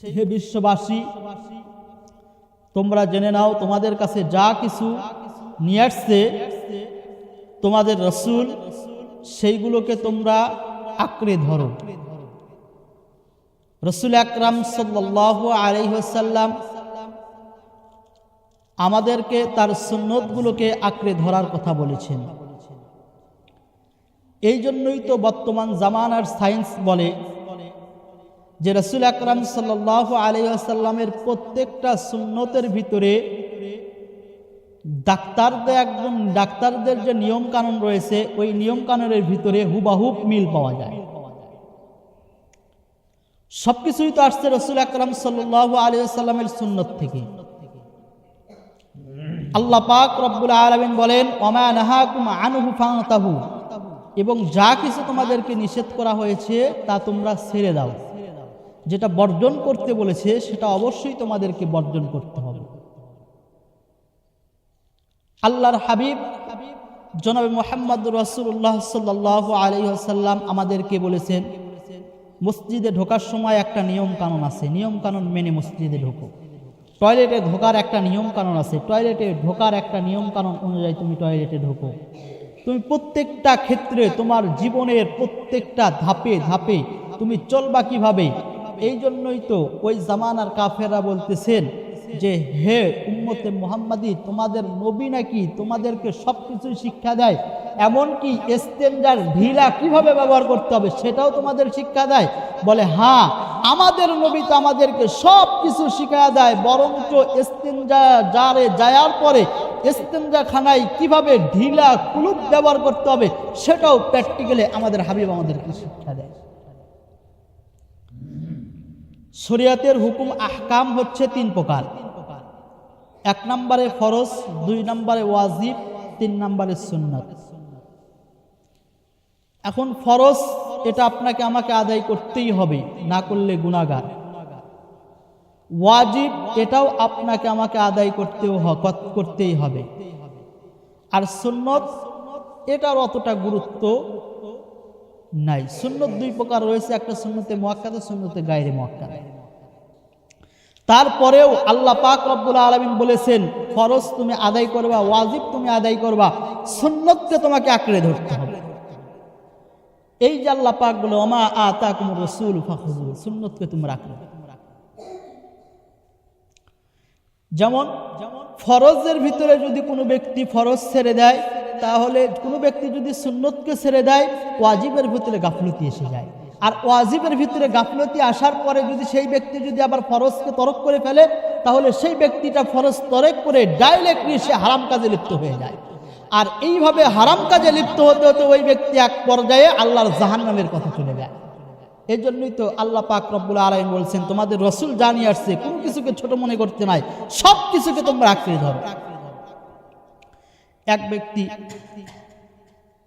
হে বিশ্ববাসী, তোমরা জেনে নাও তোমাদের কাছে যা কিছু নিয়ে আসছে তোমাদের রাসূল, সেইগুলোকে তোমরা আঁকড়ে ধরো। রাসূল আকরাম সাল্লাল্লাহু আলাইহি ওয়াসাল্লাম আমাদেরকে তার সুন্নতগুলোকে আঁকড়ে ধরার কথা বলেছেন। এই জন্যই তো বর্তমান জামানার সায়েন্স বলে যে রাসূল আকরাম সাল্লাল্লাহু আলাইহি ওয়াসাল্লামের প্রত্যেকটা সুন্নতের ভিতরে ডাক্তারদের যে নিয়ম কানুন রয়েছে ওই নিয়ম কানুনের ভিতরে হুবাহুব মিল পাওয়া যায়। সবকিছুই তো আসছে রাসূল আকরাম সাল্লাল্লাহু আলাইহি ওয়াসাল্লামের সুন্নত থেকে। আল্লাহ পাক রব্বুল আলামিন বলেন, ওমা নাহাকুম আনহু ফান্তাহু, এবং যা কিছু তোমাদেরকে নিষেধ করা হয়েছে তা তোমরা ছেড়ে দাও। যেটা বর্জন করতে বলেছে সেটা অবশ্যই তোমাদেরকে বর্জন করতে হবে। আল্লাহর হাবিব জনাবে মুহাম্মদুর রাসূলুল্লাহ সাল্লাল্লাহু আলাইহি ওয়াসাল্লাম আমাদেরকে বলেছেন, মসজিদে ঢোকার সময় একটা নিয়ম কানুন আছে, নিয়ম কানুন মেনে মসজিদে ঢোকো। টয়লেটে ঢোকার একটা নিয়ম কানুন আছে, টয়লেটে ঢোকার একটা নিয়ম কানুন অনুযায়ী তুমি টয়লেটে ঢোকো। তুমি প্রত্যেকটা ক্ষেত্রে তোমার জীবনের প্রত্যেকটা ধাপে ধাপে তুমি চলবা কিভাবে। এই জন্যই তো ওই জামানার কাফেররা বলতেছেন যে হে উম্মতে মুহাম্মাদি, তোমাদের নবী নাকি তোমাদেরকে সব কিছুই শিক্ষা দেয়, এমনকি ইস্তেঞ্জার ঢিলা কিভাবে ব্যবহার করতে হবে সেটাও তোমাদের শিক্ষা দেয়। বলে হ্যাঁ, আমাদের নবী তো আমাদেরকে সব কিছু শিক্ষা দেয়, বরঞ্চ ইস্তেঞ্জা জারে যাওয়ার পরে ইস্তেঞ্জা খানায় কিভাবে ঢিলা কুলুপ ব্যবহার করতে হবে সেটাও প্র্যাকটিক্যালি আমাদের হাবিব আমাদেরকে শিক্ষা দেয়। শরীয়তের হুকুম আহকাম হচ্ছে তিন প্রকার। এক নম্বরে ফরজ, দুই নম্বরে ওয়াজিব, তিন নম্বরে সুন্নাত। এখন ফরজ এটা আপনাকে আমাকে আদায় করতেই হবে, না করলে গুনাহগার। ওয়াজিব এটাও আপনাকে আমাকে আদায় করতেই হবে। আর সুন্নত এটার অতটা গুরুত্ব নাই। সুন্নত দুই প্রকার রয়েছে, একটা সুন্নতে মুআক্কাদা, সুন্নতে গায়রে মুআক্কাদা। তারপরেও আল্লাহ পাক রব্বুল আলামিন বলেছেন ফরজ তুমি আদায় করবা, ওয়াজিব তুমি আদায় করবা, সুন্নতকে তোমাকে আঁকড়ে ধরতে হবে। এই যে আল্লাহ পাক বলে ওমা আতাকুমুর রাসূল ফাখুযু, সুন্নতকে তোমরা আঁকড়ে। যেমন ফরজের ভিতরে যদি কোনো ব্যক্তি ফরজ ছেড়ে দেয়, তাহলে কোনো ব্যক্তি যদি সুন্নতকে ছেড়ে দেয় ওয়াজিবের ভিতরে গাফলতি এসে যায়। আর ওয়াজিবের ভিতরে গাফলতি আসার পরে যদি সেই ব্যক্তি যদি আবার ফরজকে তরক করে ফেলে, তাহলে সেই ব্যক্তিটা ফরজ তরক করে ডাইরেক্টলি সে হারাম কাজে লিপ্ত হয়ে যায়। আর এইভাবে হারাম কাজে লিপ্ত হতে হতে ওই ব্যক্তি এক পর্যায়ে আল্লাহর জাহান্নামের কথা চলে যায়। এই জন্যই তো আল্লাহ পাক রব্বুল আলামিন বলছেন তোমাদের রাসূল জানিয়ে আসছে, কোনো কিছুকে ছোট মনে করতে নাই, সব কিছুকে তোমরা আঁকড়ে ধরো। এক ব্যক্তি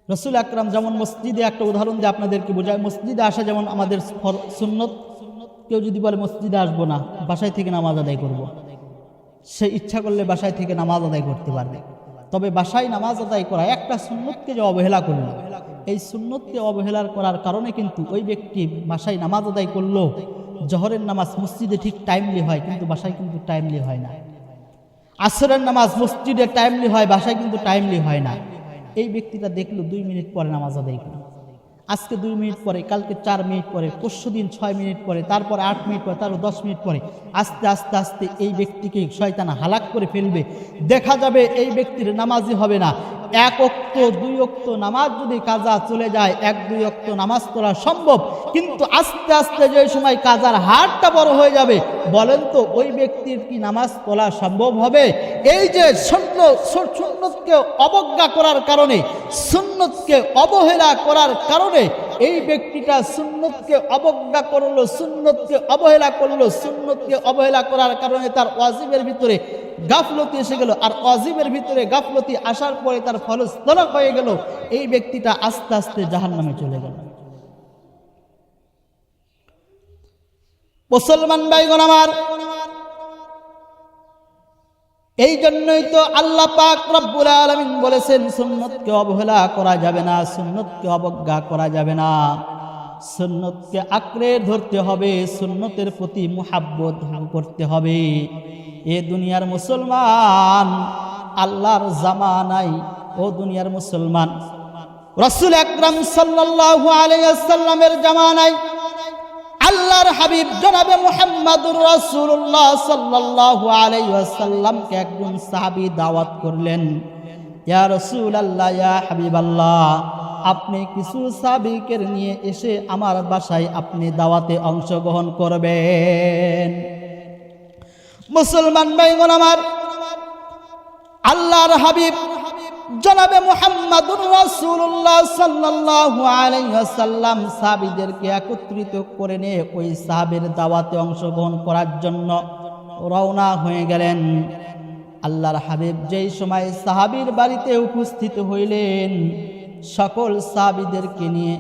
রাসূল আকরাম যেমন মসজিদে, একটা উদাহরণ দিয়ে আপনাদেরকে বোঝায়, মসজিদে আসা যেমন আমাদের সুন্নত। কেউ যদি বলে মসজিদে আসবো না, বাসায় থেকে নামাজ আদায় করব, সে ইচ্ছা করলে বাসায় থেকে নামাজ আদায় করতে পারবে। তবে বাসায় নামাজ আদায় করা একটা সুন্নতকে যে অবহেলা করল, এই সুন্নতকে অবহেলার করার কারণে কিন্তু ওই ব্যক্তি বাসায় নামাজ আদায় করলো, জোহরের নামাজ মসজিদে ঠিক টাইমলি হয় কিন্তু বাসায় কিন্তু টাইমলি হয় না। আসরের নামাজ মসজিদে টাইমলি হয়, বাসায় কিন্তু টাইমলি হয় না। এই ব্যক্তিটা দেখলো 2 মিনিট পরে নামাজ আদায় করলো, আজকে 2 মিনিট পরে, কালকে 4 মিনিট পরে, পরশু দিন 6 মিনিট পরে, তারপর 8 মিনিট পরে, তারপর 10 মিনিট পরে, আস্তে আস্তে আস্তে এই ব্যক্তিকে শয়তান হালাক করে ফেলবে। দেখা যাবে এই ব্যক্তির নামাজই হবে না। 1 ওয়াক্ত 2 ওয়াক্ত নামাজ যদি কাজা চলে যায়, 1-2 ওয়াক্ত নামাজ পড়া সম্ভব, কিন্তু আস্তে আস্তে যে সময় কাজার হারটা বড় হয়ে যাবে, বলেন তো ওই ব্যক্তির কি নামাজ পড়া সম্ভব হবে? এই যে সুন্নতকে অবজ্ঞা করার কারণে, সুন্নতকে অবহেলা করার কারণে এই ব্যক্তিটা সুন্নতকে অবজ্ঞা করলো, সুন্নতকে অবহেলা করলো, সুন্নতকে অবহেলা করার কারণে তার ওয়াজিবের ভিতরে গাফলতি এসে গেল। আর ওয়াজিবের ভিতরে গাফলতি আসার পরে তার ফরজ তরক হয়ে গেল। এই ব্যক্তিটা আস্তে আস্তে জাহান্নামে চলে গেল। মুসলমান ভাইগণ আমার, এই জন্যই তো আল্লাহ পাক রব্বুল আলামিন বলেছেন সুন্নতকে অবহেলা করা যাবে না, সুন্নতকে অবজ্ঞা করা যাবে না। সুন্নতকে আঁকড়ে ধরতে হবে, সুন্নতের প্রতি মুহাব্বত করতে হবে। এ দুনিয়ার মুসলমান, আল্লাহর জামানায় ও দুনিয়ার মুসলমান, রাসূল আকরাম সাল্লাল্লাহু আলাইহি ওয়াসাল্লামের জামানায় আল্লাহর হাবিব জনাবে মুহাম্মদুর রাসূলুল্লাহ সাল্লাল্লাহু আলাইহি ওয়াসাল্লামকে একজন সাহাবী দাওয়াত করলেন, ইয়া রাসূলুল্লাহ, ইয়া হাবিবাল্লাহ, আপনি কিছু সাহাবীকে নিয়ে এসে আমার বাসায় আপনি দাওয়াতে অংশগ্রহণ করবেন। মুসলমান ভাইগণ আমার, আল্লাহর হাবিব জনাবে মুহাম্মদুর রাসূলুল্লাহ সাল্লাল্লাহু আলাইহি ওয়াসাল্লাম সাহাবীদেরকে একত্রিত করে নিয়ে ওই সাহাবীর দাওয়াতে অংশগ্রহণ করার জন্য রওনা হয়ে গেলেন। আল্লাহর হাবিব যেই সময় সাহাবীর বাড়িতে উপস্থিত হইলেন, সকল সাহাবীদেরকে নিয়ে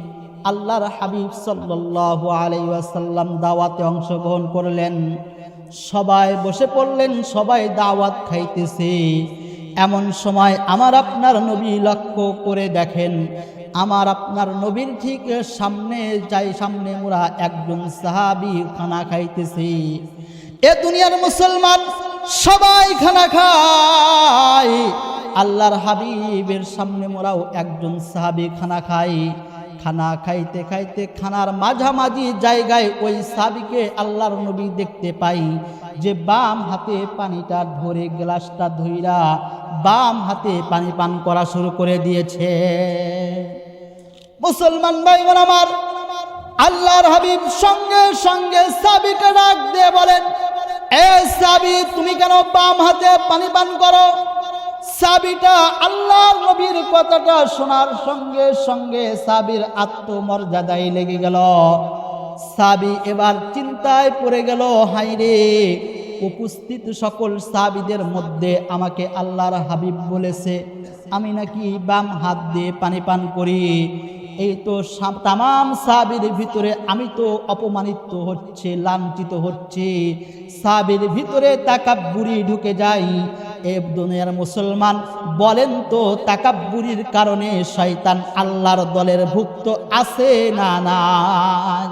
আল্লাহর হাবিব সাল্লাল্লাহু আলাইহি ওয়াসাল্লাম দাওয়াতে অংশগ্রহণ করলেন। সবাই বসে পড়লেন, সবাই দাওয়াত খাইতেছে। এমন সময় আমার আপনার নবী লক্ষ্য করে দেখেন, আমার আপনার নবীর ঠিক সামনে মোরা একজন সাহাবী খানা খাইতেছে। এ দুনিয়ার মুসলমান, সবাই খানা খায়, আল্লাহর হাবিবের সামনে মোরাও একজন সাহাবী খানা খায়। খানা খাইতে খাইতে খানার মাঝামাঝি জায়গায় ওই সাহাবীকে আল্লাহর নবী দেখতে পাই যে বাম হাতে পানিটা ধরে, গ্লাসটা ধইরা বাম হাতে পানি পান করা শুরু করে দিয়েছে। মুসলমান ভাইগণ আমার, আল্লাহর হাবিব সঙ্গে সঙ্গে সাহাবীকে ডাক দিয়ে বলেন, এ সাহাবী, তুমি কেন বাম হাতে পানি পান করো? সাহাবীটা আল্লাহর নবীর কথাটা শোনার সঙ্গে সঙ্গে সাহাবীর আত্মমর্যাদায় লেগে গেল। সাহাবী এবার চিন্তায় পড়ে গেল, হায়রে, উপস্থিত সকল সাহাবীদের মধ্যে আমাকে আল্লাহর হাবিব বলেছে আমি নাকি বাম হাত দিয়ে পানি পান করি। এই তো তামাম সাহাবীর ভিতরে আমি তো অপমানিত হচ্ছে, লাঞ্ছিত হচ্ছে। সাহাবীর ভিতরে তাকাব্বুরি ঢুকে যায়। এ দুনিয়ার মুসলমান, বলেন তো তাকাব্বুরির কারণে শয়তান আল্লাহর দলের ভুক্ত আছে না নাই?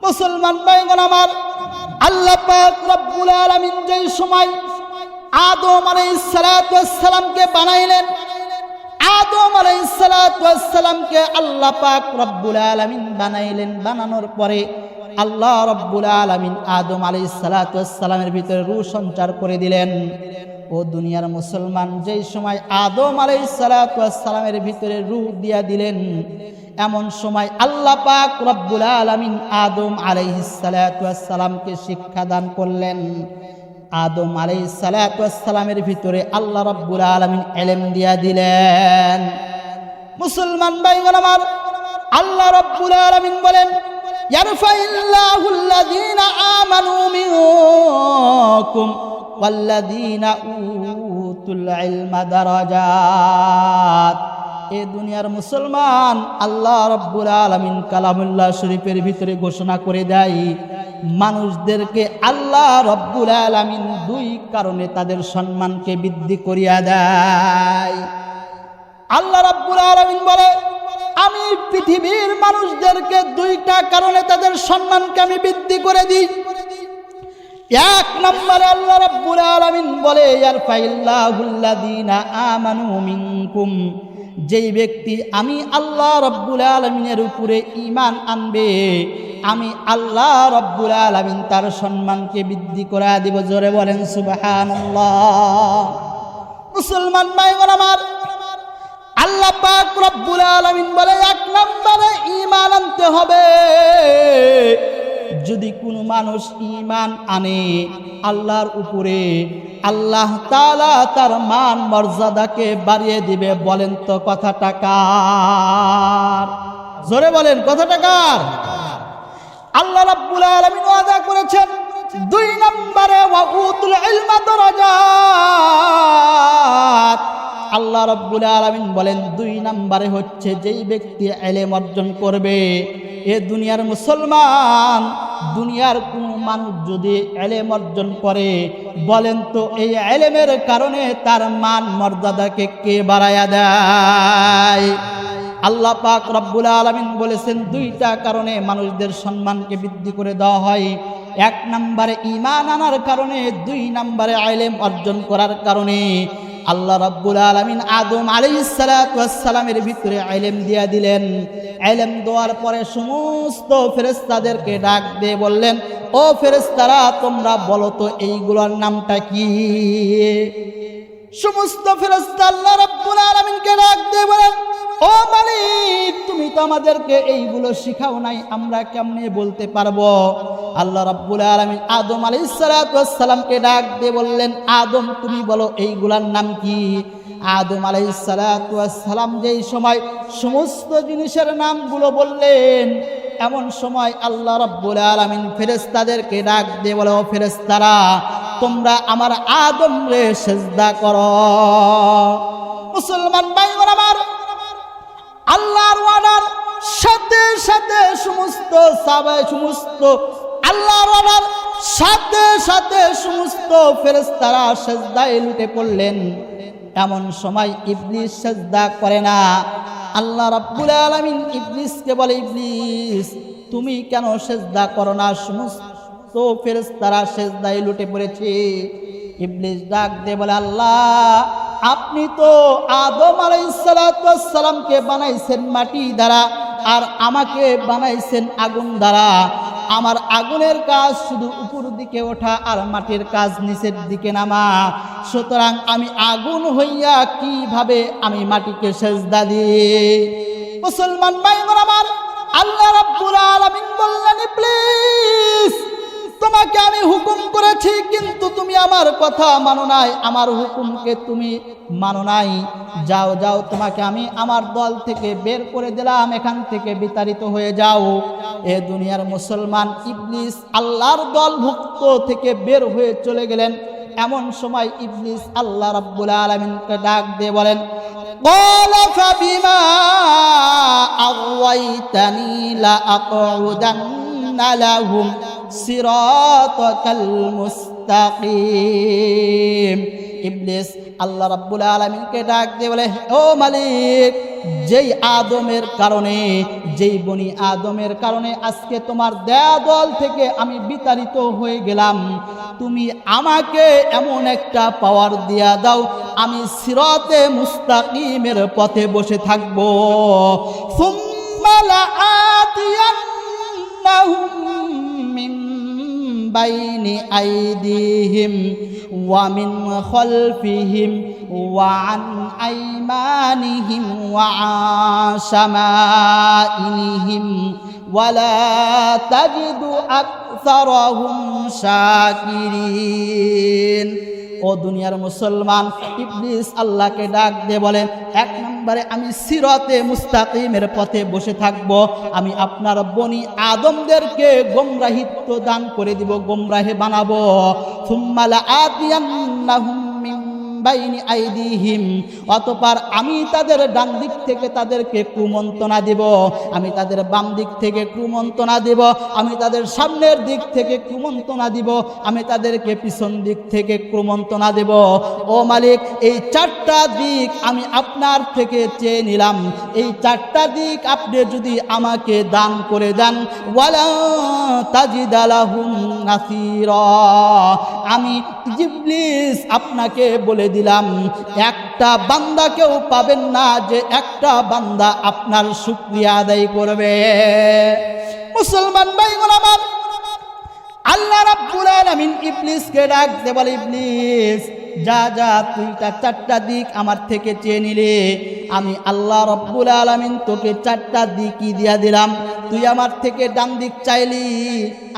মুসলমান ভাইগণ আমার, আল্লাহ পাক রব্বুল আলামিন যেই সময় আদম আলাইহিস সালাতু ওয়াস সালামকে বানাইলেন, আদম আলাইহিস সালাতু ওয়াস সালামকে আল্লাহ পাক রব্বুল আলামিন বানাইলেন। বানানোর পরে আল্লাহ রব্বুল আলামিন আদম আলাইহিস সালাতু ওয়াস সালামের ভিতরে রূহ সঞ্চার করে দিলেন। ও দুনিয়ার মুসলমান, যেই সময় আদম আলাইহিস সালাতু ওয়াস সালামের ভিতরে রূহ দিয়া দিলেন, এমন সময় আল্লাহ পাক রব্বুল আলামিন আদম আলাইহিস সালাতু ওয়াস সালামকে শিক্ষা দান করলেন। আদম আলাইহিস সালাতু ওয়াস সালামের ভিতরে আল্লাহ রব্বুল আলামিন ইলম দিয়া দিলেন। মুসলমান ভাইগণ আমার, আল্লাহ রব্বুল আলামিন বলেন, ইয়ারফাইল্লাহুল্লাযীনা আমানু মিনকুম ওয়াল্লাযীনা উতুল ইলমা দারাজাত। এ দুনিয়ার মুসলমান, আল্লাহ রব্বুল আলামিন কালামুল্লাহ শরীফের ভিতরে ঘোষণা করে দেয়, মানুষদেরকে আল্লাহ রব্বুল আলামিন দুই কারণে তাদের সম্মানকে বৃদ্ধি করিয়া দেয়। আল্লাহ রব্বুল আলামিন বলে, আমি পৃথিবীর মানুষদেরকে দুইটা কারণে তাদের সম্মানকে আমি বৃদ্ধি করে দিই। এক নম্বরে আল্লাহ রব্বুল আলামিন বলে, ইয়ারফাইল্লাহুল্লাযীনা আমানু মিনকুম, যেই ব্যক্তি আমি আল্লাহ রব্বুল আলামিনের উপরে ঈমান আনবে, আমি আল্লাহ রব্বুল আলামিন তার সম্মানকে বৃদ্ধি করে দিব। জোরে বলেন সুবহানাল্লাহ। মুসলমান ভাইগণ আমার, আল্লাহ পাক রব্বুল আলামিন বলে, এক নম্বরে ঈমান আনতে হবে। যদি কোনো মানুষ ঈমান আনে আল্লাহর উপরে, আল্লাহ তাআলা তার মান মর্যাদাকে বাড়িয়ে দিবে। বলেন তো কথাটা কার? জোরে বলেন কথাটা কার? আল্লাহ রাব্বুল আলামিন ওয়াদা করেছেন। দুই নম্বরে ওয়া উতুল ইলমা দারাজাত। আল্লাহ রাব্বুল আলামিন বলেন, দুই নম্বরে হচ্ছে যেই ব্যক্তি ইলম অর্জন করবে। এ দুনিয়ার মুসলমান, দুনিয়ার কোন মানুষ যদি ইলম অর্জন করে, বলেন তো এই ইলমের কারণে তার মান মর্যাদাকে কে বাড়ায়া দেয়? আল্লাহ পাক রব্বুল আলামিন বলেছেন দুইটা কারণে মানুষদের সম্মানকে বৃদ্ধি করে দেওয়া হয়। এক নম্বরে ঈমান আনার কারণে, দুই নম্বরে ইলম অর্জন করার কারণে। আল্লাহ রাব্বুল আলামিন আদম আলাইহিস সালাতু ওয়াস সালামের ভিতরে ইলম দিয়া দিলেন। ইলম দেওয়ার পরে সমস্ত ফেরেশতাদেরকে ডাক দিয়ে বললেন, ও ফেরেশতারা তোমরা বলো তো এইগুলোর নামটা কি? সমস্ত ফেরেশতা আল্লাহ রাব্বুল আলামিনকে ডাক দিয়ে বলেন, ও মালিক তুমি তো আমাদেরকে এইগুলো শিখাও নাই, আমরা কেমনে বলতে পারবো? আল্লাহ রাব্বুল আলামিন আদম আলাইহিস সালাতু ওয়াস সালামকে ডাক দিয়ে বললেন, আদম তুমি বলো এইগুলার নাম কি? আদম আলাইহিস সালাতু ওয়াস সালাম যেই সময় সমস্ত জিনিসের নামগুলো বললেন, এমন সময় আল্লাহ রাব্বুল আলামিন ফেরেশতাদেরকে ডাক দিয়ে বলে, ও ফেরেশতারা তোমরা আমার আদম রে সিজদা করো। মুসলমান ভাইরা আমার, আল্লাহর ওয়াদার সাথে সাথে সমস্ত সাহাবায়ে সমস্ত আল্লাহর ওয়াদার সাথে সাথে সমস্ত ফেরেশতারা সিজদায় লুটে পড়লেন। এমন সময় ইবলিস সিজদা করে না। আল্লাহ রাব্বুল আলামিন ইবলিসকে বলে, ইবলিস তুমি কেন সিজদা করো না? সমস্ত ফেরেশতারা সিজদায় লুটে পড়েছে। ইবলিস ডাক দিয়ে বলে, আল্লাহ আপনি তো আদম আলাইহিস সালাতু ওয়াস সালামকে বানাইছেন মাটি দ্বারা, আর আমাকে বানাইছেন আগুন দ্বারা। আমার আগুনের কাজ শুধু উপর দিকে ওঠা, আর মাটির কাজ নিচের দিকে নামা। সুতরাং আমি আগুন হইয়া কিভাবে আমি মাটিকে সিজদা দিই? মুসলমান ভাইরা আমার, আল্লাহ রাব্বুল আলামিন বললেন, ইবলিস তোমাকে আমি হুকুম করেছি কিন্তু তুমি আমার কথা মানো নাই, আমার হুকুমকে তুমি মানো নাই। যাও যাও, তোমাকে আমি আমার দল থেকে বের করে দিলাম, এখান থেকে বিতাড়িত হয়ে যাও। এ দুনিয়ার মুসলমান, ইবলিস আল্লাহর দলভুক্ত থেকে বের হয়ে চলে গেলেন। এমন সময় ইবলিস আল্লাহ রাব্বুল আলামিনকে ডাক দিয়ে বলেন, ক্বালা ফাবিমা আগাওয়াইতানি লা আকুদান্না লাহুম সিরাতাকাল মুস্তাকিম। ইবলিস আল্লাহ রাব্বুল আলামিনকে ডাক দিয়ে বলে, ও মালিক যেই আদমের কারণে, যেই বনি আদমের কারণে আজকে তোমার দেয়া দল থেকে আমি বিতাড়িত হয়ে গেলাম, তুমি আমাকে এমন একটা পাওয়ার দিয়া দাও, আমি সিরাতে মুস্তাকিমের পথে বসে থাকবো। সুম্মা লাআতিয়ান্নাহুম মিন বাইনি আইদিহিম ওয়া মিন খালফিহিম ওয়া আন আইমানিহিম ওয়া আন শামাইলিহিম ওয়া লা তাজিদু আকসারাহুম শাকিরিন। ও দুনিয়ার মুসলমান, ইবলিস আল্লাহকে ডাক দিয়ে বলেন, এক নম্বরে আমি সিরাতে মুস্তাকিমের পথে বসে থাকব, আমি আপনার বনি আদমদেরকে গোমরাহিত্ব দান করে দিব, গোমরাহে বানাবো। সুম্মা লাআতিয়ান্নাহুম মিন বাইনি আইদিহিম, অতঃপর আমি তাদের ডান দিক থেকে তাদেরকে কুমন্ত্রণা দেব, আমি তাদের বাম দিক থেকে কুমন্ত্রণা দেব, আমি তাদের সামনের দিক থেকে কুমন্ত্রণা দিব, আমি তাদেরকে পিছন দিক থেকে কুমন্ত্রণা দেব। ও মালিক এই চারটা দিক আমি আপনার থেকে চেয়ে নিলাম, এই চারটা দিক আপনি যদি আমাকে দান করে দেন, ওয়ালা তাজিদা লাহুম নাসীরা, আমি ইবলিস আপনাকে বলে দিলাম একটা বান্দাকেও পাবেন না যে একটা বান্দা আপনার শুকরিয়া আদায় করবে। মুসলমান ভাইগণ আমার, আল্লাহ রাব্বুল আলামিন ইবলিসকে ডাক দিয়ে বলে, ইবলিস যা যা তুই তার চারটা দিক আমার থেকে চেয়ে নিলে, আমি আল্লাহ রাব্বুল আলামিন তোকে চারটা দিকই দিয়া দিলাম। তুই আমার থেকে ডান দিক চাইলি,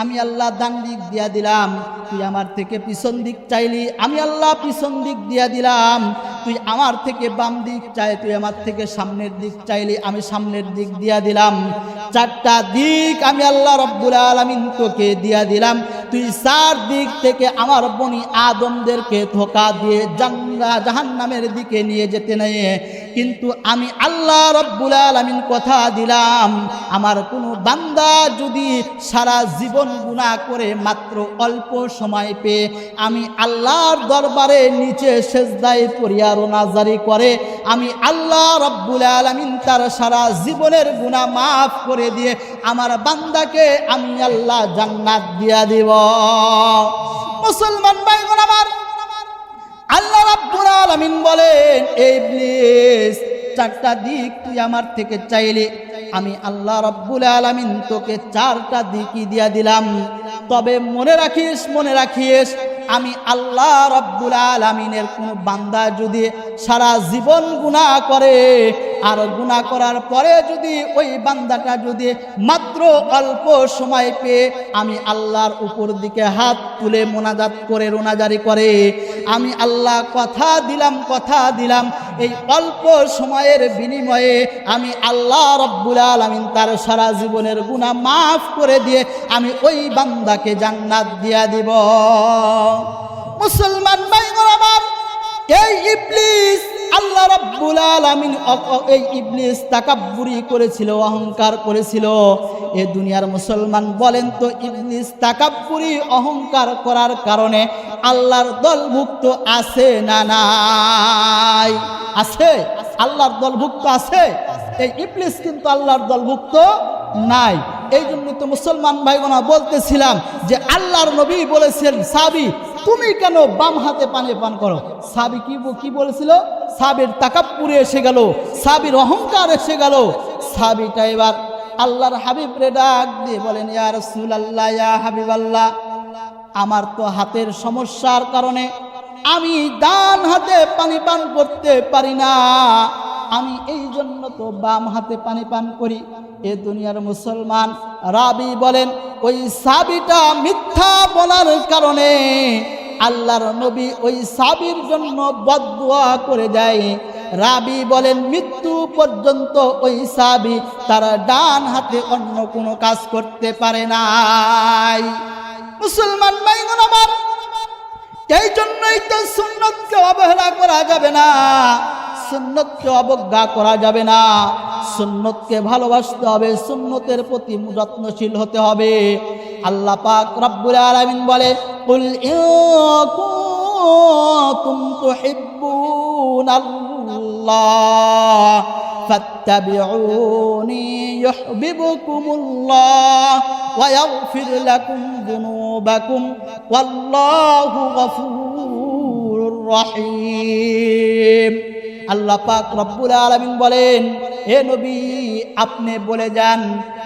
আমি আল্লাহ ডান দিক দিয়া দিলাম। তুই আমার থেকে পিছন দিক চাইলি, আমি আল্লাহ পিছন দিক দিয়া দিলাম। তুই আমার থেকে বাম দিক চাই, তুই আমার থেকে সামনের দিক চাইলি, আমি সামনের দিক দিয়া দিলাম। চারটা দিক আমি আল্লাহ রাব্বুল আলামিন তোকে দিয়া দিলাম। তুই চার দিক থেকে আমার বনি আদমদেরকে ধোঁকা দিয়ে জান্নাত জাহান্নামের দিকে নিয়ে যেতে নেই। কিন্তু আমি আল্লাহ রব্বুল আলামিন কথা দিলাম, আমার কোনো বান্দা যদি সারা জীবন গুনাহ করে মাত্র অল্প সময় পেয়ে আমি আল্লাহর দরবারে নিচে সেজদায় পড়িয়া রোনাজারি করে, আমি আল্লাহ রব্বুল আলামিন তার সারা জীবনের গুনাহ মাফ করে দিয়ে আমার বান্দাকে আমি আল্লাহ জান্নাত দিয়া দিব। মুসলমান ভাইগণ আমার, আল্লাহ রাব্বুল আলামিন বলেন, এই ইবলিস চারটা দিক তুই আমার থেকে চাইলে আমি আল্লাহ রাব্বুল আলামিন তোকে চারটা দিকই দিয়া দিলাম। তবে মনে রাখিস আমি আল্লাহ রাব্বুল আলামিনের কোন বান্দা যদি সারা জীবন গুনাহ করে আর গুনাহ করার পরে যদি ওই বান্দাটা যদি মাত্র অল্প সময় পেয়ে আমি আল্লাহর উপর দিকে হাত তুলে মোনাজাত করে রোনাজারি করে, আমি আল্লাহ কথা দিলাম এই অল্প সময়ের বিনিময়ে আমি আল্লাহ রাব্বুল আলামিন তার সারা জীবনের গুনাহ মাফ করে দিয়ে আমি ওই বান্দাকে জান্নাত দিয়া দিব। মুসলমান ভাইগণ আমার, এই ইবলিস আল্লাহ রাব্বুল আলামিন এই ইবলিস তাকাব্বুরি করেছিল, অহংকার করেছিল। এই দুনিয়ার মুসলমান বলেন তো, ইবলিস তাকাব্বুরি অহংকার করার কারণে আল্লাহর দলভুক্ত আছে না নাই? আছে, আল্লাহর দলভুক্ত আছে। এই ইবলিস কিন্তু আল্লাহর দলভুক্ত নাই। এই জন্য তো মুসলমান ভাইগণ বলতেছিলাম যে আল্লাহর নবী বলেছেন, সাহাবী তুমি কেন বাম হাতে পানি পান করো? সাহাবী কি বলেছিল? সাহাবীর তাকাব্বুরে এসে গেল, সাহাবীর অহংকার এসে গেল। সাহাবীটা এবার আল্লাহর হাবিবরে ডাক দিয়ে বলেন, ইয়া রাসূলুল্লাহ, ইয়া হাবিবাল্লাহ, আমার তো হাতের সমস্যার কারণে আমি ডান হাতে পানি পান করতে পারি না, আমি এই জন্য তো বাম হাতে পানি পান করি। এ দুনিয়ার মুসলমান রাবি বলেন, ওই সাহাবীটা মিথ্যা বলার কারণে আল্লাহর নবী ওই সাহাবীর জন্য বদদুয়া করে দেয়। রাবি বলেন, মৃত্যু পর্যন্ত ওই সাহাবী তার ডান হাতে অন্য কোনো কাজ করতে পারে নাই। মুসলমান ভাইগণ আমার, এই জন্যই তো সুন্নতকে অবহেলা করা যাবে না, সুন্নতকে অবজ্ঞা করা যাবে না, সুন্নতকে ভালোবাসতে হবে, সুন্নতের প্রতি যত্নশীল হতে হবে। আল্লাহ পাক রব্বুল আলামিন বলে, কুল ইন কুনতুম তুহিব্বুনাল্লাহ ফাত্তাবিউনি ইউহিব্বুকুমুল্লাহ ওয়া ইয়াগফির লাকুম যুনুবাকুম ওয়াল্লাহু গফুরুর রহিম। আল্লাহ পাক রব্বুল আলামিন বলেন, হে নবী আপনি বলে যান,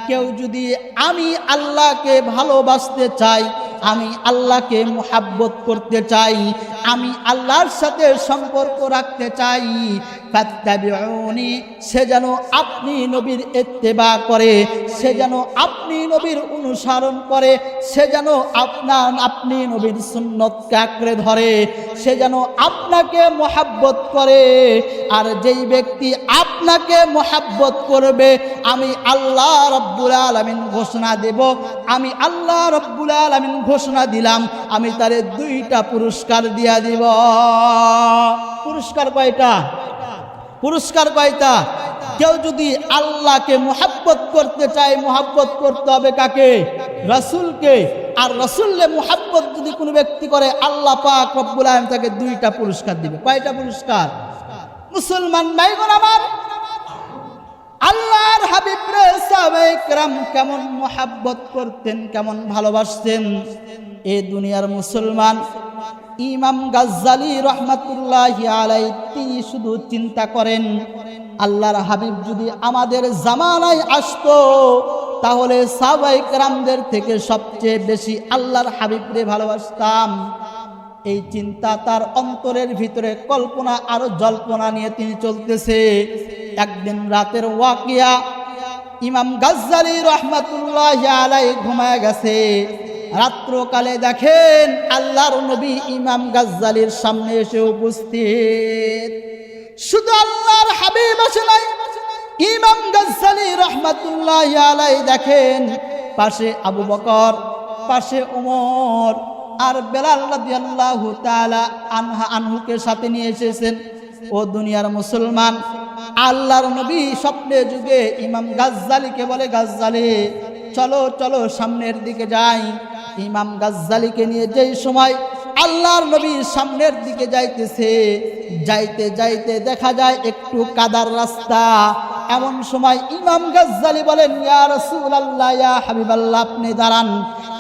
কেউ যদি আমি আল্লাহকে ভালোবাসতে চাই, আমি আল্লাহকে মুহাব্বত করতে চাই, আমি আল্লাহর সাথে সম্পর্ক রাখতে চাই, ফাত্তাবিউনি, সে যেন আপনি নবীর ইত্তেবা করে, সে যেন আপনি নবীর অনুসরণ করে, সে যেন আপনি নবীর সুন্নতকে আঁকড়ে ধরে, সে যেন আপনাকে মুহাব্বত করে। আর যেই ব্যক্তি আপনাকে মুহাব্বত করবে, আমি আল্লাহ রাব্বুল আলামিন ঘোষণা দেব, আমি আল্লাহ রাব্বুল আলামিন ঘোষণা দিলাম, আমি তারে 2টা পুরস্কার দিয়া দিব। পুরস্কার কয়টা? পুরস্কার কয়টা? কেউ যদি আল্লাহকে মুহাব্বত করতে চায়, মুহাব্বত করতে হবে কাকে? রাসূলকে। আর রাসূলের মুহাব্বত যদি কোনো ব্যক্তি করে, আল্লাহ পাক রব্বুল আলামিন তাকে 2টা পুরস্কার দিবে। কয়টা পুরস্কার? মুসলমান ভাইগণ আমার, আল্লাহর হাবিবরে সাহাবায়ে কেরাম কেমন মুহাব্বত করতেন, কেমন ভালোবাসতেন, এই দুনিয়ার মুসলমান ইমাম গাজ্জালী রহমাতুল্লাহি আলাইহি তিনি শুধু চিন্তা করেন, আল্লাহর হাবিব যদি আমাদের জামানায় আসতো তাহলে সাহাবায়ে কেরামদের থেকে সবচেয়ে বেশি আল্লাহর হাবিবরে ভালোবাসতাম। এই চিন্তা তার অন্তরের ভিতরে কল্পনা আর জল্পনা নিয়ে তিনি চলতেছে। একদিন রাতের ওয়াকিয়া, ইমাম গাজ্জালী রহমাতুল্লাহি আলাইহি ঘুমায় গেছে। রাত্রকালে দেখেন আল্লাহর নবী ইমাম গাজ্জালীর সামনে এসে উপস্থিত। শুধু আল্লাহর হাবিব আসে নাই, ইমাম গাজ্জালী রহমাতুল্লাহি আলাইহি দেখেন পাশে আবু বকর, পাশে ওমর, আর বেলাল রাদিয়াল্লাহু তাআলা আনহুকে সাথে নিয়ে এসেছেন। ও দুনিয়ার মুসলমান, আল্লাহর নবী স্বপ্নে যুগে ইমাম গাজ্জালিকে বলে, গাজ্জালি চলো চলো সামনের দিকে যাই। ইমাম গাজ্জালিকে নিয়ে যেই সময় আল্লাহর নবী সামনের দিকে যাইতেছে, যাইতে যাইতে দেখা যায় একটু কাদার রাস্তা। এমন সময় ইমাম গাজ্জালি বলেন, ইয়া রাসূলুল্লাহ, ইয়া হাবিবাল্লাহ, আপনি দাঁড়ান,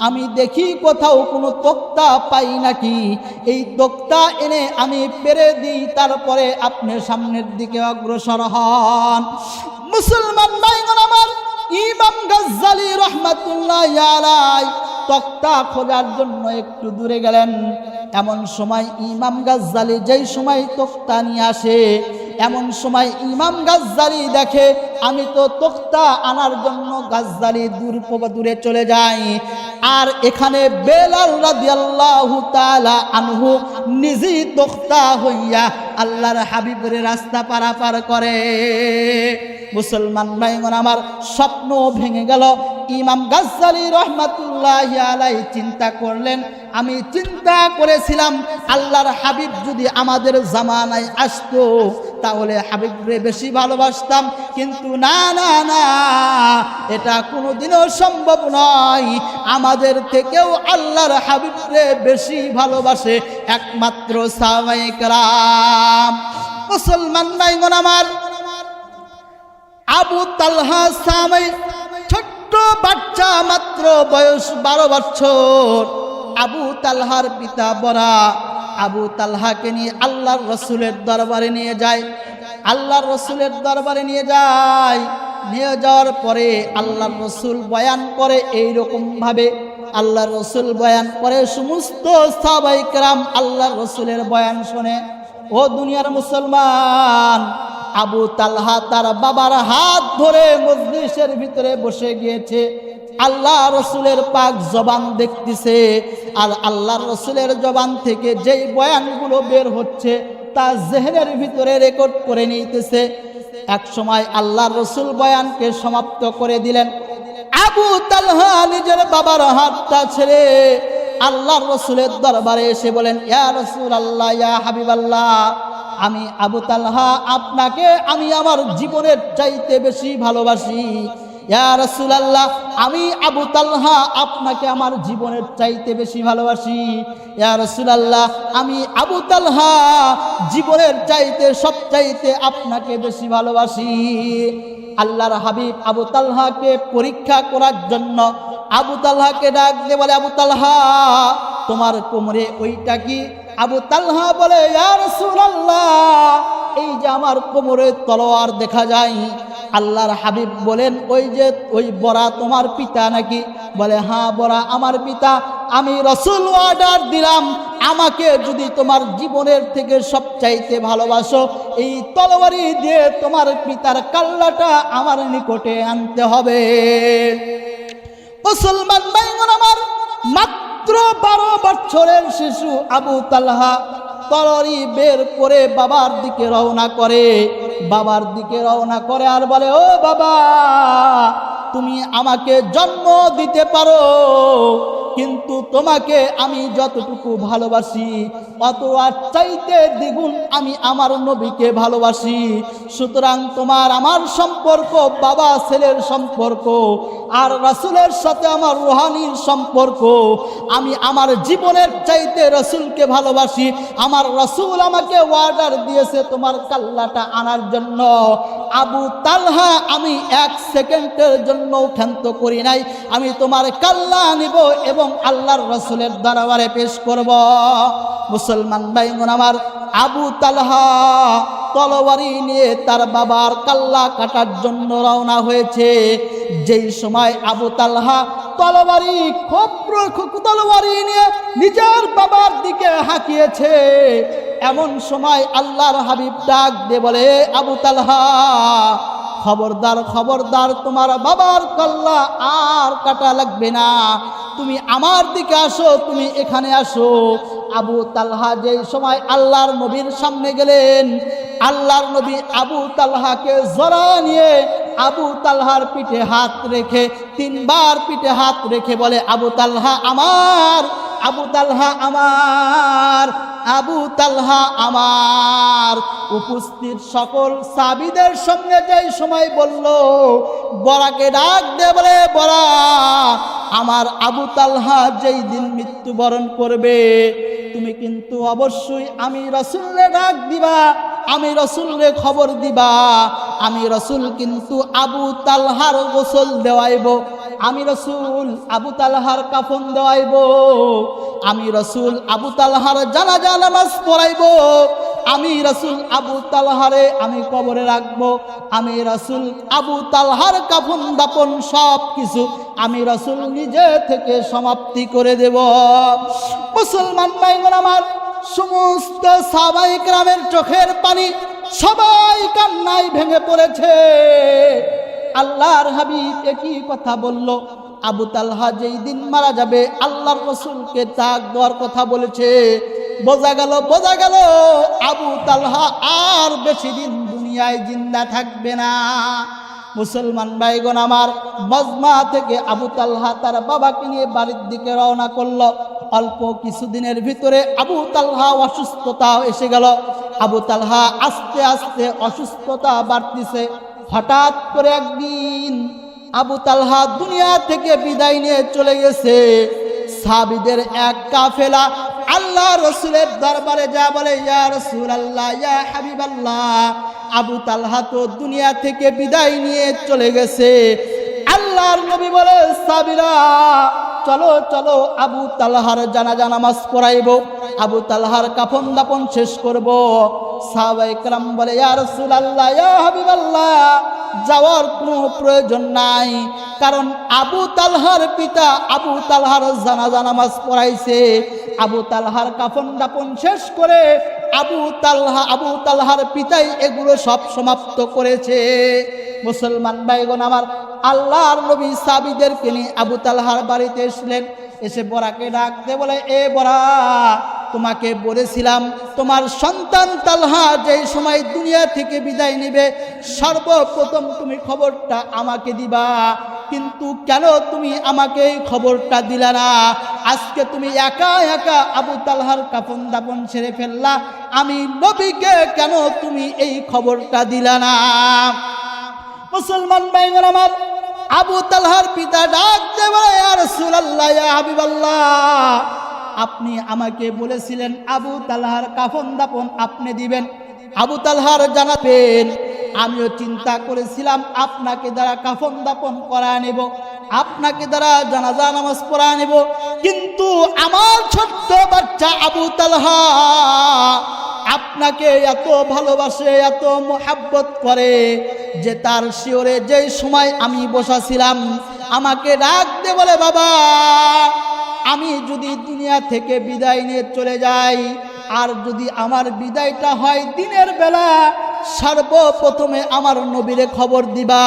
আমি দেখি কোথাও কোনো তক্তা পাই নাকি। এই তক্তা এনে আমি পেরে দিই, তারপরে আপনি সামনের দিকে অগ্রসর হন। মুসলমান ভাইগণ আমার, ইমাম গাজ্জালি রাহমাতুল্লাহি আলাইহি তক্তা খোঁজার জন্য একটু দূরে গেলেন। এমন সময় ইমাম গাজ্জালি যেই সময় তক্তা নিয়ে আসে, এমন সময় ইমাম গাজ্জালি দেখে আমি তো তক্তা আনার জন্য গাজ্জালি দূরে চলে যাই, আর এখানে বেলাল রাদিয়াল্লাহু তাআলা আনহু নিজেই তক্তা হইয়া আল্লাহর হাবিবের রাস্তা পারাপার করে। মুসলমান ভাইগণ আমার, স্বপ্ন ভেঙে গেল। ইমাম গাজ্জালি রাহমাতুল্লাহি আলাইহি চিন্তা করলেন, আমি চিন্তা করেছিলাম আল্লাহর হাবিব যদি আমাদের জামানায় আসতো তাহলে হাবিবরে বেশি ভালোবাসতাম, কিন্তু না না না, এটা কোনোদিনও সম্ভব নয়। আমাদের থেকেও আল্লাহর হাবিবরে বেশি ভালোবাসে একমাত্র সাহাবায়ে কেরাম। মুসলমান ভাইগণ আমার, আবু তালহা সাহাবী, ছোট্ট বাচ্চা, মাত্র বয়স 12 বছর। আবু তালহার পিতা বরা আবু তালহাকে নিয়ে আল্লাহর রসুলের দরবারে নিয়ে যায়। আল্লাহর রসুলের দরবারে নিয়ে যাওয়ার পরে আল্লাহর রসুল বয়ান করে এইরকম ভাবে। আল্লাহর রসুল বয়ান করে, সমস্ত সাহাবায়ে কেরাম আল্লাহর রসুলের বয়ান শুনে। ও দুনিয়ার মুসলমান, আবু তালহা তার বাবার হাত ধরে মজলিসের ভিতরে বসে গিয়েছে। আল্লাহ রসুলের পাক জবান দেখতেছে, আর আল্লাহর রসুলের জবান থেকে যেই বয়ানগুলো বের হচ্ছে তা জেহনের ভিতরে রেকর্ড করে নিতেছে। এক সময় আল্লাহর রসুল বয়ানকে সমাপ্ত করে দিলেন। আবু তালহা নিজের বাবার হাতটা ছেড়ে আল্লাহর রসুলের দরবারে এসে বলেন, ইয়া রাসূলুল্লাহ, ইয়া হাবিবাল্লাহ, আমি আবু তালহা আপনাকে আমি আমার জীবনের চাইতে বেশি ভালোবাসি। ইয়া রাসূলুল্লাহ, আমি আবু তালহা আপনাকে আমার জীবনের চাইতে বেশি ভালোবাসি। ইয়া রাসূলুল্লাহ, আমি আবু তালহা জীবনের চাইতে সবচাইতে আপনাকে বেশি ভালোবাসি। আল্লাহর হাবিব আবু তালহাকে পরীক্ষা করার জন্য আবু তালহাকে ডাক দিয়ে বলে, আবু তালহা, তোমার কোমরে ওইটা কি? আবু তালহা বলে, ইয়া রাসূলুল্লাহ, এই যে আমার কোমরে তলোয়ার দেখা যায়। আল্লাহর হাবিব বলেন, ওই বরা তোমার পিতা নাকি? বলে, হ্যাঁ, বরা আমার পিতা। আমি রাসূল অর্ডার দিলাম, আমাকে যদি তোমার জীবনের থেকে সবচাইতে ভালোবাসো, এই তলোয়ারি দিয়ে তোমার পিতার কাল্লাটা আমার নিকটে আনতে হবে। মুসলমান ভাইগণ আমার, মাত্র 12 বছরের শিশু আবু তালহা তলোয়ারি বের করে বাবার দিকে রওনা করে, আর বলে, ও বাবা, তুমি আমাকে জন্ম দিতে পারো, কিন্তু তোমাকে আমি যতটুকু ভালোবাসি অত আর চাইতে দ্বিগুণ আমি আমার নবীকে ভালোবাসি। সুতরাং তোমার আমার সম্পর্ক বাবা ছেলের সম্পর্ক, আর রাসূলের সাথে আমার রুহানির সম্পর্ক। আমি আমার জীবনের চাইতে রাসূলকে ভালোবাসি। আমার রাসূল আমাকে অর্ডার দিয়েছে তোমার কাল্লাটা আনার জন্য। আবু তালহা, আমি 1 সেকেন্ডের জন্য ক্ষান্ত করি নাই, আমি তোমার কাল্লা নিব এবং আল্লাহর রাসূলের দরবারে পেশ করব। মুসলমান ভাইগণ আমার, আবু তালহা তলোয়ারি নিয়ে তার বাবার কাল্লা কাটার জন্য রওনা হয়েছে। যেই সময় আবু তালহা তলোয়ারি নিয়ে নিজের বাবার দিকে হাঁকিয়েছে, এমন সময় আল্লাহর হাবিব ডাক দিয়ে বলে, আবু তালহা, খবরদার খবরদার, তোমার বাবার কাল্লা আর কাটা লাগবে না, তুমি আমার দিকে আসো, তুমি এখানে আসো। আবু তালহা যেই সময় আল্লাহর নবীর সামনে গেলেন, আল্লাহর নবী আবু তালহাকে জড়া নিয়ে আবু তালহার পিঠে হাত রেখে 3 বার পিঠে হাত রেখে বলে, আবু তালহা আমার, আবু তালহা আমার, আবু তালহা আমার। উপস্থিত সকল সাহাবীদের সঙ্গে যেই সময় বলল, বরাকে ডাক দে বলে, বরা আমার আবু তালহা যেই দিন মৃত্যুবরণ করবে, তুমি কিন্তু অবশ্যই আমি রাসূলকে ডাক দিবা, আমি রাসূলকে খবর দিবা। আমি রাসূল কিন্তু আবু তালহার গোসল দেওয়াইব, আমি রাসূল আবু তালহার কাফন দেওয়াইব, আমি রাসূল আবু তালহার জানাজা নামাজ পড়াইব, আমি রাসূল আবু তালহারে আমি কবরে রাখবো, আমি রাসূল আবু তালহার কাফন দাপন সব কিছু আমি রাসূল নিজে থেকে সমাপ্তি করে দেব। মুসলমান ভাইগণ আমার, সমস্ত সাহাবায়ে কেরামের চোখের পানি সবাই কান্নায় ভেঙে পড়েছে। আল্লাহর হাবিব একই কথা বলল, আবু তালহা যেই দিন মারা যাবে আল্লাহর রাসূলকে তাক দেওয়ার কথা বলেছে। বোঝা গেল আবু তালহা আর বেশি দিন দুনিয়ায় জিন্দা থাকবে না। মুসলমান ভাইগণ আমার, মজমা থেকে আবু তালহা তার বাবাকে নিয়ে বাড়ির দিকে রওনা করলো। অল্প কিছুদিনের ভিতরে আবু তালহা অসুস্থতা এসে গেল। আবু তালহা আস্তে আস্তে অসুস্থতা বাড়তিছে। হঠাৎ করে একদিন আবু তালহা দুনিয়া থেকে বিদায় নিয়ে চলে গেছে। সাহাবীদের এক কাফেলা আল্লাহ রাসূলের দরবারে যা বলে, ইয়া রাসূলুল্লাহ, ইয়া হাবিবাল্লাহ, আবু তালহা তো দুনিয়া থেকে বিদায় নিয়ে চলে গেছে। আল্লাহর নবী বলে, সাহাবীরা চলো চলো আবু তালহার জানাজা নামাজ পড়াইব, আবু তালহার কাফন দাপন শেষ করব। সাহাবায়ে কেরাম বলে, ইয়া রাসূলুল্লাহ, ইয়া হাবিবাল্লাহ, যাওয়ার কোনো প্রয়োজন নাই, কারণ আবু তালহার পিতা আবু তালহার জানাজা নামাজ পড়াইছে, আবু তালহার কাফন দাপন শেষ করে আবু তালহার পিতাই এগুলো সব সমাপ্ত করেছে। মুসলমান ভাইগণ আমার, আল্লাহর নবী সাহাবীদেরকে নিয়ে আবু তালহার বাড়িতে এসলেন। এসে বরাকে ডাকতে বলে, এ বরা, তোমাকে বলেছিলাম তোমার সন্তান তালহা যেই সময় দুনিয়া থেকে বিদায় নেবে সর্বপ্রথম তুমি খবরটা আমাকে দিবা, কিন্তু কেন তুমি আমাকে এই খবরটা দিলা না? আজকে তুমি একা একা আবু তালহার কাফন দাপন সেরে ফেললা, আমি নবীকে কেন তুমি এই খবরটা দিলা না? মুসলমান ভাইগণ আমার, আবু তালহার পিতা ডাক দিয়ে বলে, ইয়া রাসূলুল্লাহ, ইয়া হাবিবাল্লাহ, আপনি আমাকে বলেছিলেন আবু তালহার কাফন দাপন আপনি দিবেন, আবু তালহার জানাবেন। আমিও চিন্তা করেছিলাম আপনাকে দ্বারা কাফন দাপন করা নেব, আপনাকে দ্বারা জানাজা নামাজ পড়া নেব, কিন্তু আমার ছোট্ট বাচ্চা আবু তালহা আপনাকে এত ভালোবাসে, এত মোহাব্বত করে যে তার শিওরে যেই সময় আমি বসাছিলাম আমাকে ডাক দে বলে, বাবা, আমি যদি দুনিয়া থেকে বিদায় নিয়ে চলে যাই, আর যদি আমার বিদায়টা হয় দিনের বেলা, সর্বপ্রথমে আমার নবীরে খবর দিবা,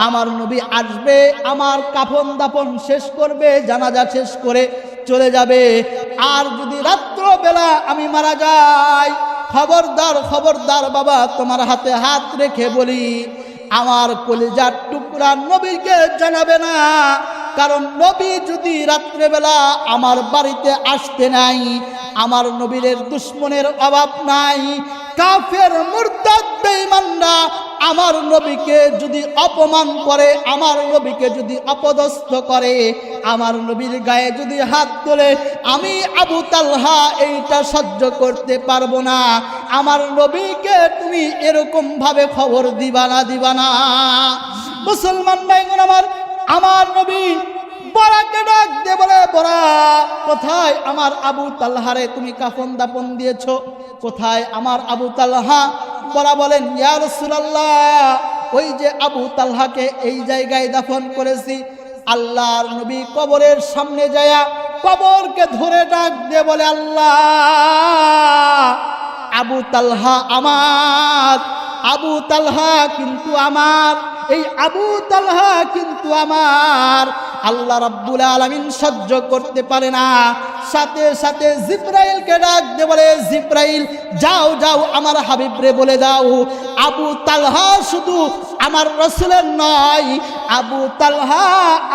আমার নবী আসবে, আমার কাফন দাপন শেষ করবে, জানাজা শেষ করে চলে যাবে। আর যদি রাত্রবেলা আমি মারা যাই, খবরদার খবরদার বাবা, তোমার হাতে হাত রেখে বলি, আমার কলিজার টুকরা নবীকে জানাবে না, কারণ নবী যদি রাত্রেবেলা আমার বাড়িতে আসতে নাই, আমার নবীর দুশ্মনের অভাব নাই, কাফের মুরতাদ বেঈমানরা আমার নবীকে যদি অপমান করে, আমার নবীকে যদি অপদস্থ করে, আমার নবীর গায়ে যদি হাত তোলে, আমি আবু তালহা এইটা সহ্য করতে পারবো না। আমার নবীকে তুমি এরকম ভাবে খবর দিবা না। মুসলমান ভাইগণ আমার নবী বরাকে ডাক দিয়ে বলে, বরা, কোথায় আমার আবু তালহারে তুমি কাফন দাপন দিয়েছো? কোথায় আমার আবু তালহা? বরা বলেন, ইয়া রাসূলুল্লাহ, ওই যে আবু তালহাকে এই জায়গায় দাফন করেছি। আল্লাহর নবী কবরের সামনে যায়া কবরকে ধরে ডাক দিয়ে বলে, আল্লাহ, আবু তালহা আমার, আবু তালহা কিন্তু আমার, এই আবু তালহা কিন্তু আমার। আল্লাহ রাব্বুল আলামিন সহ্য করতে পারে না। সাথে সাথে জিবরাইলকে ডাক দিয়ে বলে, জিবরাইল যাও যাও আমার হাবিবরে বলে দাও, আবু তালহা শুধু আমার রাসূলের নয়, আবু তালহা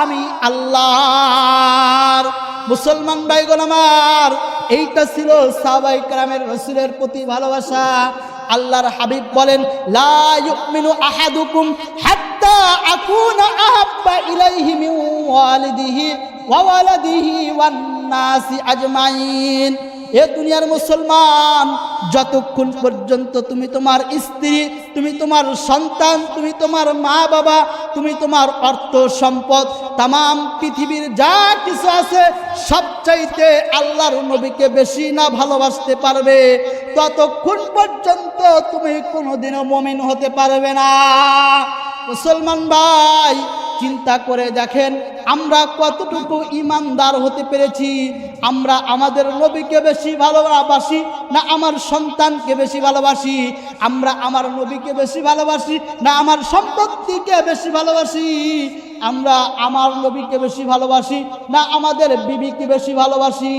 আমি আল্লাহর। মুসলমান ভাইগণ আমার, এইটা ছিল সাহাবায়ে কেরামের রাসূলের প্রতি ভালোবাসা। আল্লাহর হাবিব বলেন, লা ইউমিনু আহাদুকুম হাত্তা আকুনা আহাব্বা ইলাইহি মিন ওয়ালিদিহি ওয়া ওয়ালাদিহি ওয়ান নাসি আজমাইন। এ দুনিয়ার মুসলমান, যতক্ষণ পর্যন্ত তুমি তোমার স্ত্রী, তুমি তোমার সন্তান, তুমি তোমার মা বাবা, তুমি তোমার অর্থ সম্পদ, তামাম পৃথিবীর যা কিছু আছে সবচাইতে আল্লাহর নবীকে বেশি না ভালোবাসতে পারবে, ততক্ষণ পর্যন্ত তুমি কোনোদিনও মুমিন হতে পারবে না। মুসলমান ভাই, চিন্তা করে দেখেন আমরা কতটুকু ঈমানদার হতে পেরেছি। আমরা আমাদের নবীকে বেশি ভালোবাসি না আমার সন্তানকে বেশি ভালোবাসি? আমরা আমার নবীকে বেশি ভালোবাসি না আমার সম্পত্তিকে বেশি ভালোবাসি? আমরা আমার নবীকে বেশি ভালোবাসি না আমাদের বিবিকে বেশি ভালোবাসি?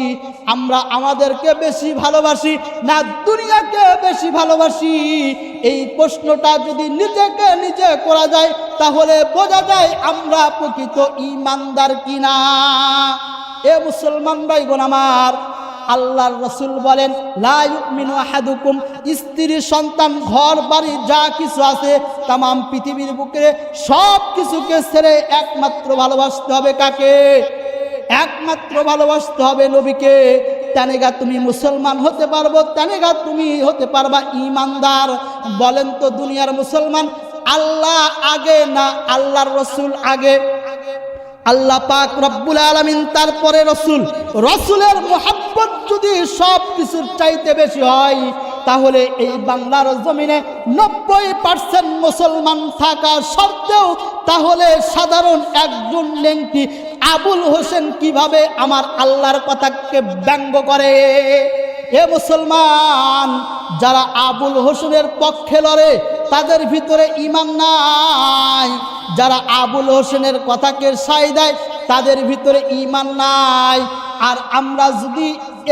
আমরা আমাদেরকে বেশি ভালোবাসি না দুনিয়াকে বেশি ভালোবাসি? এই প্রশ্নটা যদি নিজেকে নিজে করা যায় তাহলে বোঝা যায় আমরা প্রকৃত ঈমানদার কিনা। এ মুসলমান ভাইগণ আমার, আল্লাহর রাসূল বলেন, লা ইউমিনু আহাদুকুম, স্ত্রী সন্তান ঘর বাড়ি যা কিছু আছে তামাম পৃথিবীর বুকে সব কিছুকে ছেড়ে একমাত্র ভালোবাসতে হবে কাকে? একমাত্র ভালোবাসতে হবে নবীকে। তানেগা তুমি মুসলমান হতে পারবো, তানেগা তুমি হতে পারবা ঈমানদার। বলেন তো দুনিয়ার মুসলমান, আল্লাহ আগে না আল্লাহর রাসূল আগে? আল্লাহ পাক রব্বুল আলামিন তারপরে রসুল। রসুলের মুহাব্বত যদি সব কিছুর চাইতে বেশি হয় তাহলে এই বাংলার জমিনে 90% মুসলমান থাকা সত্ত্বেও তাহলে সাধারণ একজন লেংটি আবুল হোসেন কিভাবে আমার আল্লাহর কথাকে ব্যঙ্গ করে? এ মুসলমান, যারা আবুল হোসেনের পক্ষে লড়ে তাদের ভিতরে ঈমান নাই। যারা আবুল হোসেনের কথাকে সায় দেয় তাদের ভিতরে ঈমান নাই। আর আমরা যদি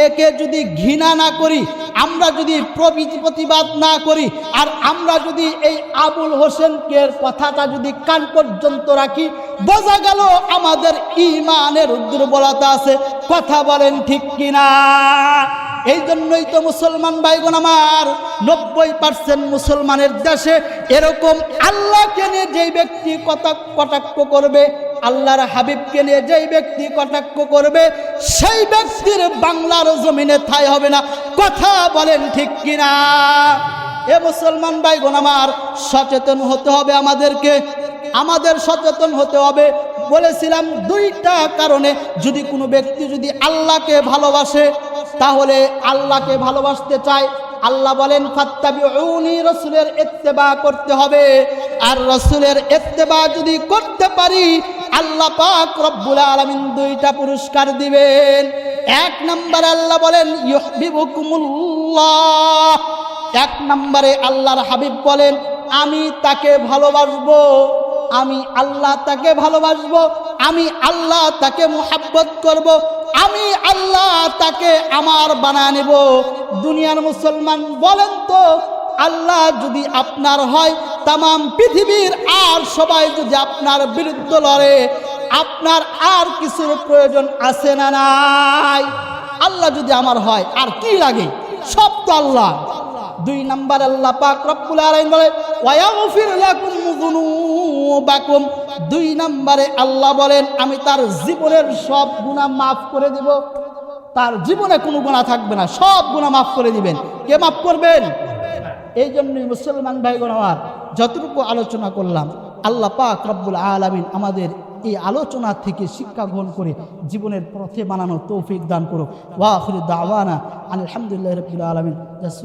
একে যদি ঘৃণা না করি, আমরা যদি প্রতিবাদ না করি, আর আমরা যদি এই আবুল হোসেনকে কথাটা যদি কান পর্যন্ত রাখি, বোঝা গেল আমাদের ঈমানের দুর্বলতা আছে। কথা বলেন ঠিক কিনা? এই জন্যই তো মুসলমান ভাইগণ আমার, 90% মুসলমানের দেশে এরকম আল্লাহকে নিয়ে যেই ব্যক্তি কটাক্ষ করবে, আল্লাহর হাবিবকে নিয়ে যেই ব্যক্তি কটাক্ষ করবে, সেই ব্যক্তির বাংলার জমিনে ঠাঁই হবে না। কথা বলেন ঠিক কিনা? এ মুসলমান ভাইগণ আমার, সচেতন হতে হবে আমাদেরকে, আমাদের সচেতন হতে হবে। বলেছিলাম দুইটা কারণে যদি কোনো ব্যক্তি যদি আল্লাহকে ভালোবাসে, তাহলে আল্লাহকে ভালোবাসতে চায়, আল্লাহ বলেন ফাত্তাবিউনি, রাসূলের ইত্তেবা করতে হবে। আর রাসূলের ইত্তেবা যদি করতে পারি, আল্লাহ পাক রব্বুল আলামিন দুইটা পুরস্কার দিবেন। এক নম্বরে আল্লাহ বলেন ইউহিব্বুকুমুল্লাহ, এক নম্বরে আল্লাহর হাবিব বলেন আমি তাকে ভালোবাসবো, আমি আল্লাহ তাকে ভালোবাসবো, আমি আল্লাহ তাকে মুহাব্বত করব, আমি আল্লাহ তাকে আমার বানায় নেব। দুনিয়ার মুসলমান বলেন তো, আল্লাহ যদি আপনার হয়, তামাম পৃথিবীর আর সবাই যদি আপনার বিরুদ্ধে লড়ে, আপনার আর কিছুর প্রয়োজন আছে না নাই? আল্লাহ যদি আমার হয় আর কি লাগে? সব তো আল্লাহ। দুই নাম্বার আল্লাহ পাক রব্বুল আলামিন বলে ওয়ায়াগফির লাকুম যুনুবাকুম, দুই নম্বরে আল্লাহ বলেন আমি তার জীবনের সব গুনাহ মাফ করে দেব। তার জীবনে কোনো গুনাহ থাকবে না, সব গুনাহ মাফ করে দিবেন। কে মাফ করবেন? এই জন্যই মুসলমান ভাইগণ আমার, যতটুকু আলোচনা করলাম, আল্লাহ পাক রব্বুল আলামিন আমাদের এই আলোচনা থেকে শিক্ষা গ্রহণ করে জীবনের পথে বানানো তৌফিক দান করুক। ওয়া আখিরু দাওয়ানা আলহামদুলিল্লাহি রাব্বিল আলামিন।